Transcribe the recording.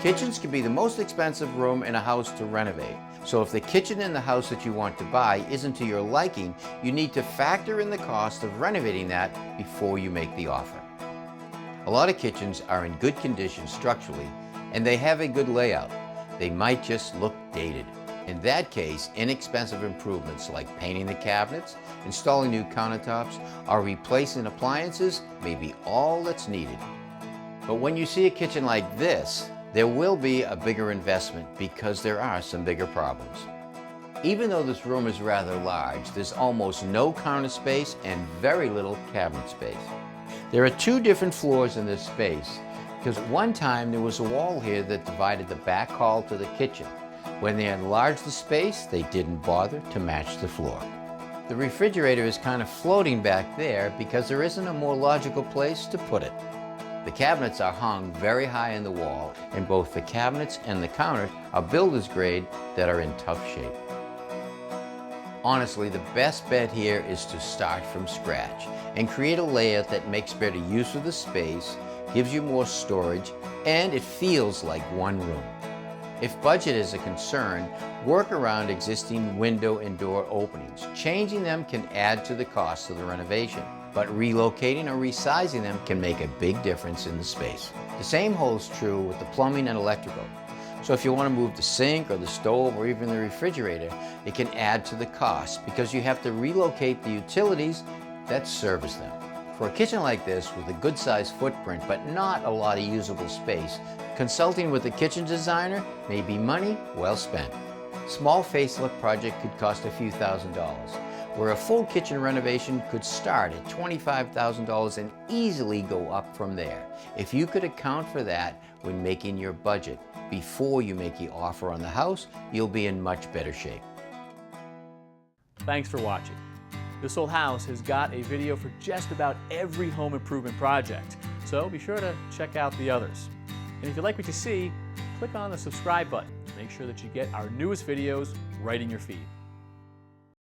Kitchens can be the most expensive room in a house to renovate. So if the kitchen in the house that you want to buy isn't to your liking, you need to factor in the cost of renovating that before you make the offer. A lot of kitchens are in good condition structurally, and they have a good layout. They might just look dated. In that case, inexpensive improvements like painting the cabinets, installing new countertops, or replacing appliances may be all that's needed. But when you see a kitchen like this, there will be a bigger investment because there are some bigger problems. Even though this room is rather large, there's almost no counter space and very little cabinet space. There are two different floors in this space because at one time there was a wall here that divided the back hall to the kitchen. When they enlarged the space, they didn't bother to match the floor. The refrigerator is kind of floating back there because there isn't a more logical place to put it. The cabinets are hung very high in the wall, and both the cabinets and the counter are builder's grade that are in tough shape. Honestly, the best bet here is to start from scratch and create a layout that makes better use of the space, gives you more storage, and it feels like one room. If budget is a concern, work around existing window and door openings. Changing them can add to the cost of the renovation, but relocating or resizing them can make a big difference in the space. The same holds true with the plumbing and electrical. So if you want to move the sink or the stove or even the refrigerator, it can add to the cost because you have to relocate the utilities that service them. For a kitchen like this with a good sized footprint but not a lot of usable space, consulting with a kitchen designer may be money well spent. Small facelift project could cost a few $1,000s, where a full kitchen renovation could start at $25,000 and easily go up from there. If you could account for that when making your budget before you make the offer on the house, you'll be in much better shape. Thanks for watching. This Old House has got a video for just about every home improvement project, so be sure to check out the others. And if you like what you see, click on the subscribe button to make sure that you get our newest videos right in your feed.